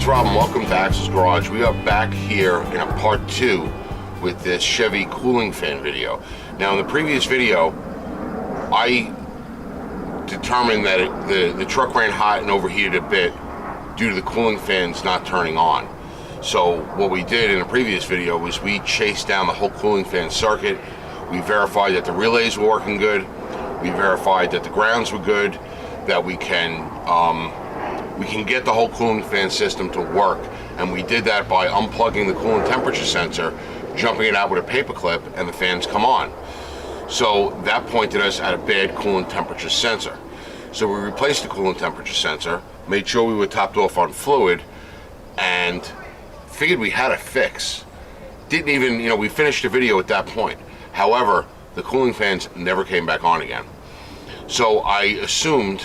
it's Rob and welcome to Axel's Garage. We are back here in a part 2 with this Chevy cooling fan video. Now in the previous video, I determined that the truck ran hot and overheated a bit due to the cooling fans not turning on. So what we did in the previous video was we chased down the whole cooling fan circuit. We verified that the relays were working good. We verified that the grounds were good, that we can get the whole cooling fan system to work, and we did that by unplugging the coolant temperature sensor, jumping it out with a paper clip, and the fans come on. So that pointed us at a bad coolant temperature sensor. So we replaced the coolant temperature sensor, made sure we were topped off on fluid, and figured we had a fix. Didn't even, we finished the video at that point. However, the cooling fans never came back on again. So I assumed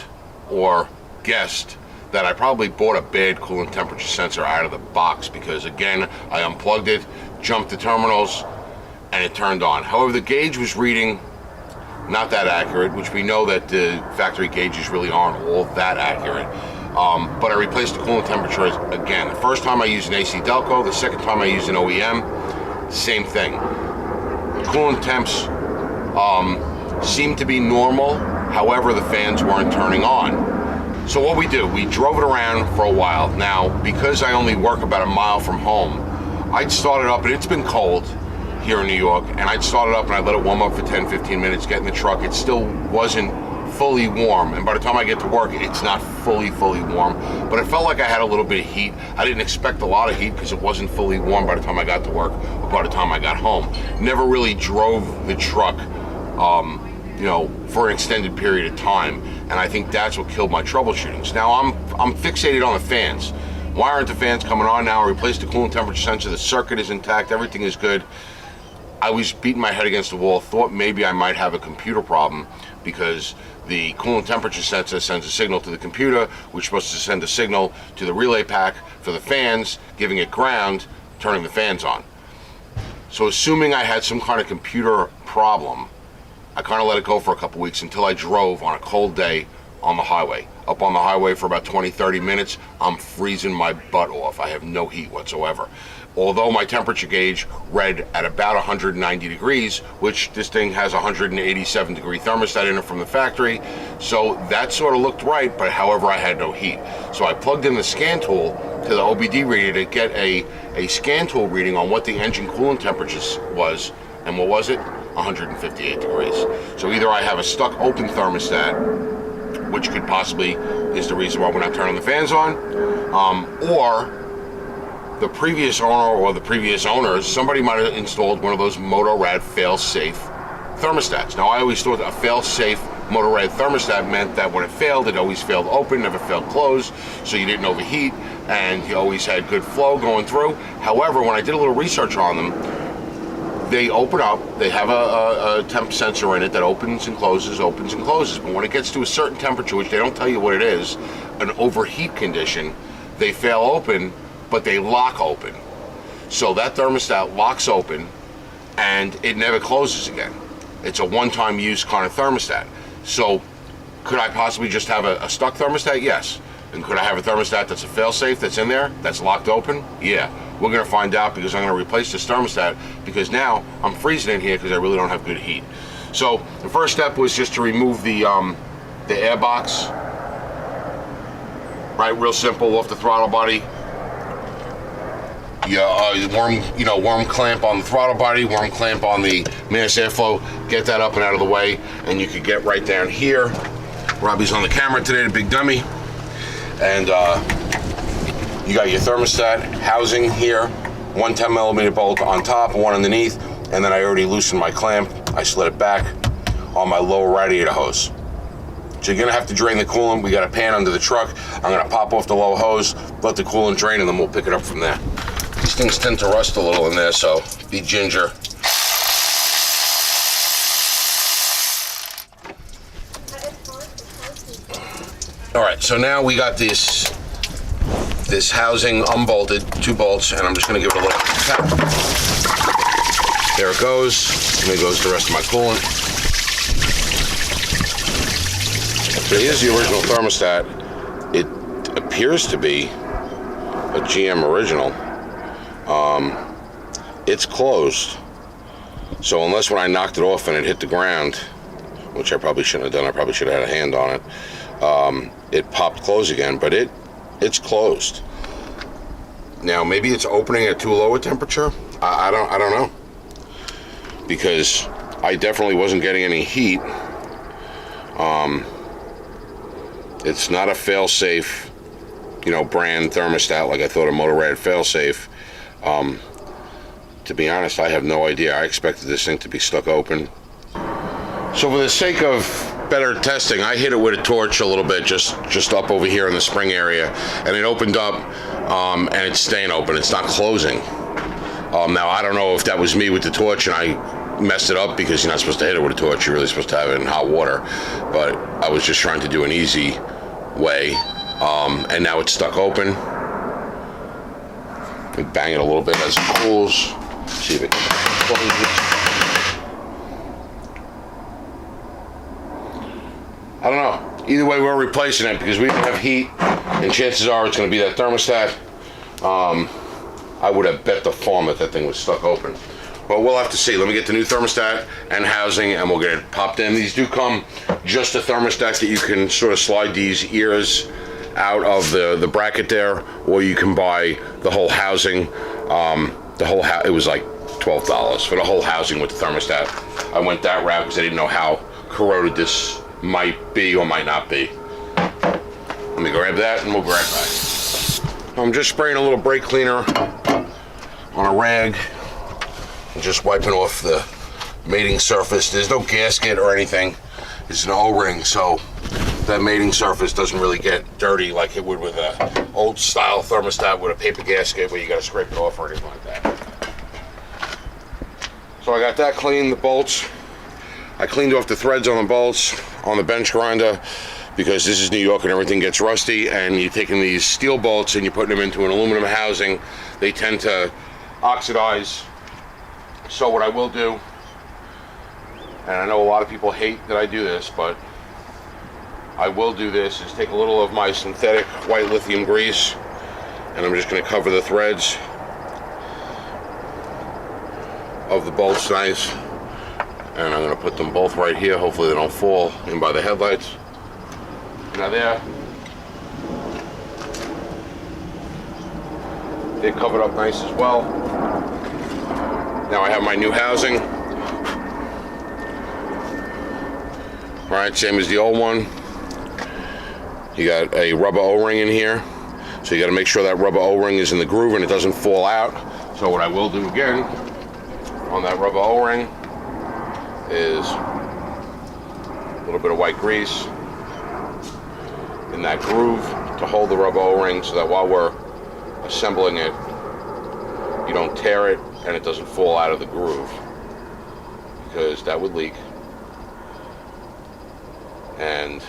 or guessed that I probably bought a bad coolant temperature sensor out of the box, because again, I unplugged it, jumped the terminals, and it turned on. However, the gauge was reading not that accurate, which we know that the factory gauges really aren't all that accurate. But I replaced the coolant temperature again. The first time I used an AC Delco, the second time I used an OEM, same thing. Coolant temps seemed to be normal, however the fans weren't turning on. So what we drove it around for a while. Now, because I only work about a mile from home, I'd start it up, and it's been cold here in New York, and I'd start it up and I'd let it warm up for 10-15 minutes, get in the truck. It still wasn't fully warm, and by the time I get to work, it's not fully warm, but it felt like I had a little bit of heat. I didn't expect a lot of heat because it wasn't fully warm by the time I got to work or by the time I got home. Never really drove the truck for an extended period of time, and I think that's what killed my troubleshootings. Now I'm fixated on the fans. Why aren't the fans coming on now? I replaced the coolant temperature sensor, the circuit is intact, everything is good. I was beating my head against the wall, thought maybe I might have a computer problem, because the coolant temperature sensor sends a signal to the computer, which is supposed to send a signal to the relay pack for the fans, giving it ground, turning the fans on. So assuming I had some kind of computer problem, I kind of let it go for a couple weeks until I drove on a cold day on the highway. Up on the highway for about 20-30 minutes, I'm freezing my butt off. I have no heat whatsoever. Although my temperature gauge read at about 190 degrees, which this thing has 187 degree thermostat in it from the factory, so that sort of looked right, but however I had no heat. So I plugged in the scan tool to the OBD reader to get a scan tool reading on what the engine coolant temperature was, and what was it? 158 degrees. So either I have a stuck open thermostat, which could possibly is the reason why we're not turning the fans on, or the previous owner or the previous owners, somebody might have installed one of those Motorrad fail-safe thermostats. Now I always thought a fail-safe Motorrad thermostat meant that when it failed, it always failed open, never failed closed, so you didn't overheat and you always had good flow going through. However, when I did a little research on them, they open up, they have a temp sensor in it that opens and closes, but when it gets to a certain temperature, which they don't tell you what it is, an overheat condition, they fail open, but they lock open. So that thermostat locks open and it never closes again. It's a one-time use kind of thermostat. So could I possibly just have a stuck thermostat? Yes. And could I have a thermostat that's a fail-safe that's in there, that's locked open? Yeah. We're gonna find out, because I'm gonna replace this thermostat, because now I'm freezing in here because I really don't have good heat. So the first step was just to remove the air box. Right, real simple, off the throttle body. Worm clamp on the throttle body, worm clamp on the mass airflow, get that up and out of the way, and you could get right down here. Robbie's on the camera today, the big dummy. And you got your thermostat housing here, one 10mm bolt on top, one underneath, and then I already loosened my clamp. I slid it back on my lower radiator hose. So you're gonna have to drain the coolant. We got a pan under the truck. I'm gonna pop off the low hose, let the coolant drain, and then we'll pick it up from there. These things tend to rust a little in there, so be ginger. All right, so now we got this housing unbolted, 2 bolts, and I'm just gonna give it a little tap. There it goes, and there goes the rest of my coolant. So here's the original thermostat. It appears to be a GM original, it's closed. So unless when I knocked it off and it hit the ground, which I probably shouldn't have done, I probably should have had a hand on it, it popped close again, but it's closed. Now maybe it's opening at too low a temperature. I don't know, because I definitely wasn't getting any heat. It's not a fail-safe, brand thermostat like I thought a Motorrad fail-safe. To be honest, I have no idea. I expected this thing to be stuck open. So for the sake of better testing, I hit it with a torch a little bit, just up over here in the spring area, and it opened up, and it's staying open. It's not closing. Now, I don't know if that was me with the torch and I messed it up, because you're not supposed to hit it with a torch. You're really supposed to have it in hot water. But I was just trying to do an easy way, and now it's stuck open. We bang it a little bit as it cools. See if it closes. I don't know. Either way, we're replacing it because we didn't have heat, and chances are it's going to be that thermostat. I would have bet the farm that thing was stuck open. But we'll have to see. Let me get the new thermostat and housing, and we'll get it popped in. These do come just a thermostat that you can sort of slide these ears out of the bracket there, or you can buy the whole housing. It was like $12 for the whole housing with the thermostat. I went that route because I didn't know how corroded this might be or might not be. Let me grab that and we'll be right back. I'm just spraying a little brake cleaner on a rag and just wiping off the mating surface. There's no gasket or anything. It's an O-ring, so that mating surface doesn't really get dirty like it would with a old style thermostat with a paper gasket where you gotta scrape it off or anything like that. So I got that clean, the bolts. I cleaned off the threads on the bolts on the bench grinder, because this is New York and everything gets rusty, and you're taking these steel bolts and you're putting them into an aluminum housing. They tend to oxidize. So what I will do, and I know a lot of people hate that I do this, but I will do this, is take a little of my synthetic white lithium grease, and I'm just going to cover the threads of the bolts nice. And I'm going to put them both right here. Hopefully they don't fall in by the headlights. Now they're covered up nice as well. Now I have my new housing. All right, same as the old one. You got a rubber O-ring in here. So you got to make sure that rubber O-ring is in the groove and it doesn't fall out. So what I will do again on that rubber O-ring is a little bit of white grease in that groove to hold the rubber O-ring, so that while we're assembling it, you don't tear it and it doesn't fall out of the groove, because that would leak. And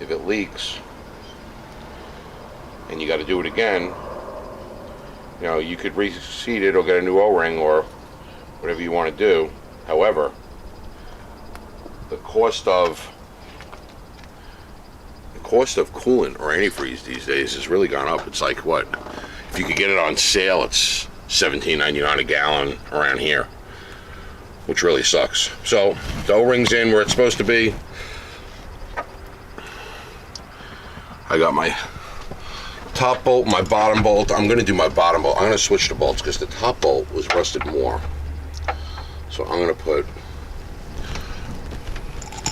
if it leaks and you got to do it again, you could reseat it or get a new O-ring or whatever you want to do. However, the cost of coolant or antifreeze these days has really gone up. It's like, what, if you could get it on sale, it's $17.99 a gallon around here, which really sucks. So the O-ring's in where it's supposed to be. I got my top bolt, my bottom bolt. I'm going to do my bottom bolt. I'm going to switch the bolts because the top bolt was rusted more. So I'm going to put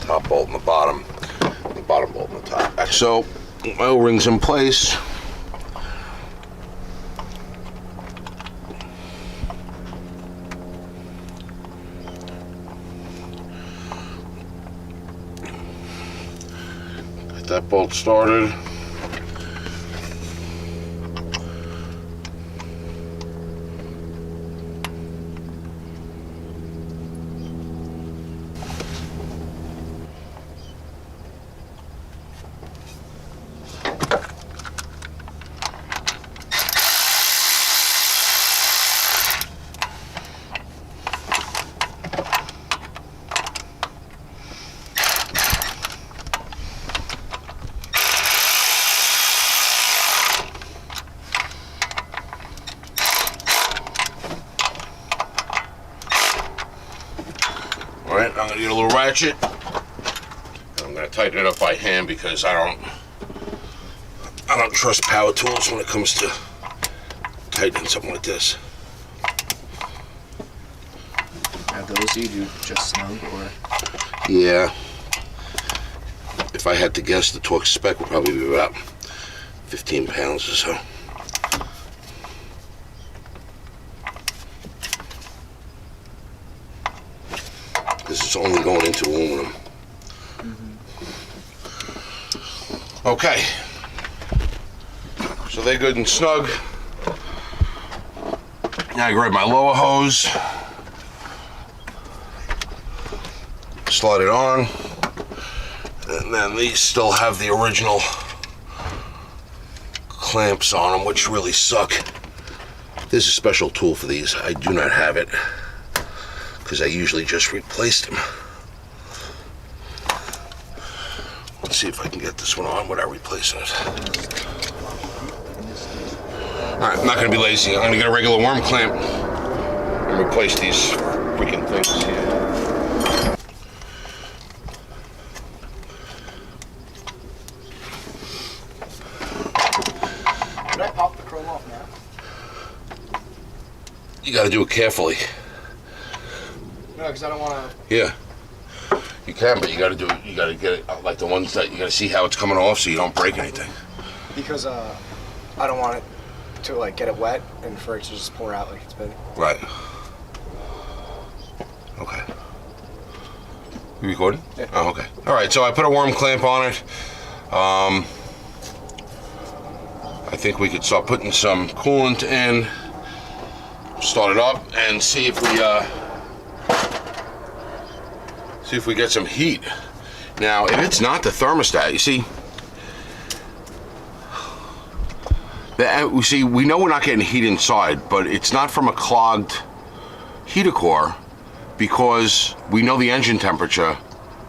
top bolt in the bottom bolt in the top. So my O-ring's in place. Got that bolt started. All right, I'm gonna get a little ratchet. And I'm gonna tighten it up by hand because I don't trust power tools when it comes to tightening something like this. Have those you do just snug or? Yeah. If I had to guess, the torque spec would probably be about 15 pounds or so. This is only going into aluminum. Okay. So they're good and snug. Now I grab my lower hose. Slide it on. And then these still have the original clamps on them, which really suck. There's a special tool for these. I do not have it because I usually just replace them. Let's see if I can get this one on without replacing it. All right, I'm not gonna be lazy. I'm gonna get a regular worm clamp and replace these freaking things here. Should I pop the chrome off now? You gotta do it carefully. No, because I don't want to. Yeah. You can, but you gotta do it. You gotta get it like the ones that you gotta see how it's coming off so you don't break anything. Because I don't want it to like get it wet and for it to just pour out like it's been. Right. Okay. You recording? Yeah. Oh, okay. All right. So I put a worm clamp on it. I think we could start putting some coolant in. Start it up and see if we get some heat. Now, if it's not the thermostat, you see, we know we're not getting heat inside, but it's not from a clogged heater core because we know the engine temperature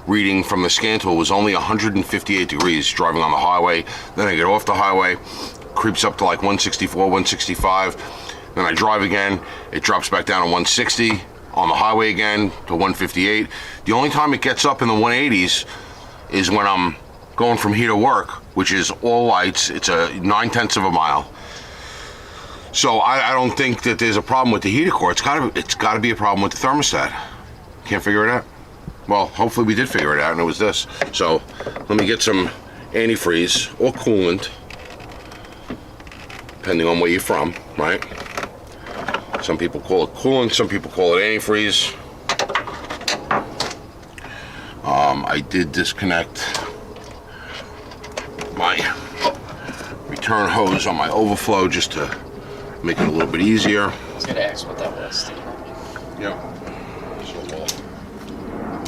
reading from the scan tool was only 158 degrees driving on the highway. Then I get off the highway, creeps up to like 164, 165. Then I drive again, it drops back down to 160. On the highway again to 158. The only time it gets up in the 180s is when I'm going from here to work, which is all lights. It's a 9/10 of a mile. So I don't think that there's a problem with the heater core. It's gotta be a problem with the thermostat. Can't figure it out. Well, hopefully we did figure it out and it was this. So let me get some antifreeze or coolant, depending on where you're from, right? Some people call it coolant, some people call it antifreeze. I did disconnect my return hose on my overflow just to make it a little bit easier. I was gonna ask what that was, Steve. Yeah. So we'll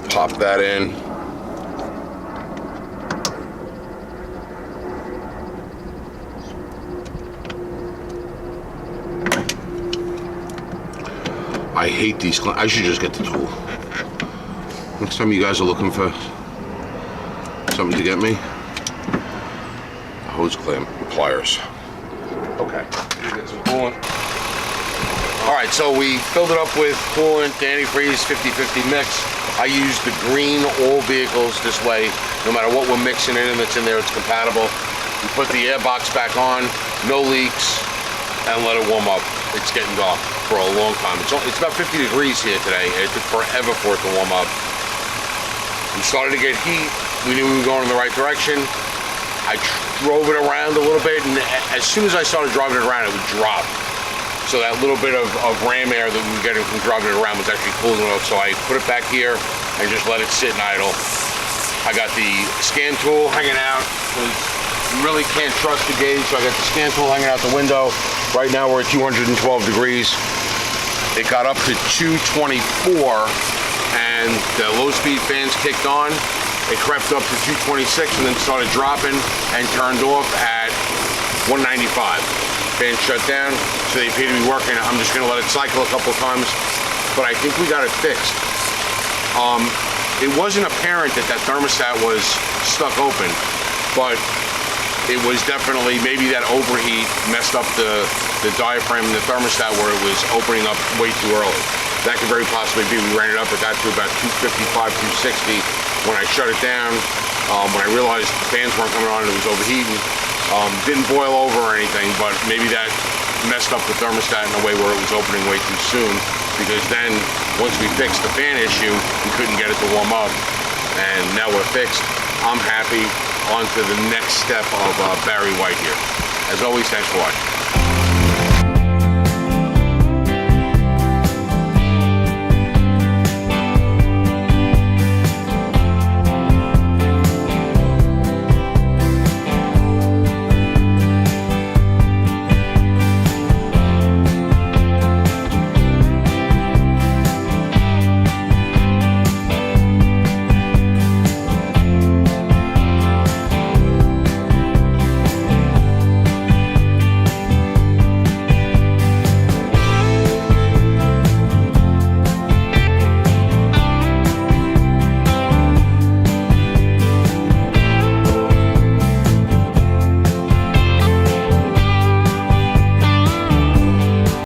pop that in. I hate these. I should just get the tool. Next time you guys are looking for something to get me, a hose clamp, pliers. Okay. Get some coolant. All right, so we filled it up with coolant, antifreeze, 50-50 mix. I use the green all vehicles this way. No matter what we're mixing in that's in there, it's compatible. We put the air box back on, no leaks, and let it warm up. It's getting dark for a long time. It's about 50 degrees here today. It took forever for it to warm up. We started to get heat. We knew we were going in the right direction. I drove it around a little bit, and as soon as I started driving it around, it would drop. So that little bit of ram air that we were getting from driving it around was actually cooling it off. So I put it back here and just let it sit and idle. I got the scan tool hanging out. You really can't trust the gauge, so I got the scan tool hanging out the window. Right now we're at 212 degrees. It got up to 224, and the low speed fans kicked on. It crept up to 226 and then started dropping and turned off at 195. Fans shut down, so they appear to be working. I'm just gonna let it cycle a couple of times, but I think we got it fixed. It wasn't apparent that that thermostat was stuck open, but it was definitely, maybe that overheat messed up the diaphragm in the thermostat where it was opening up way too early. That could very possibly be. We ran it up, it got to about 255, 260. When I shut it down, when I realized the fans weren't coming on and it was overheating, didn't boil over or anything, but maybe that messed up the thermostat in a way where it was opening way too soon, because then once we fixed the fan issue, we couldn't get it to warm up, and now we're fixed. I'm happy. On to the next step of Barry White here. As always, thanks for watching.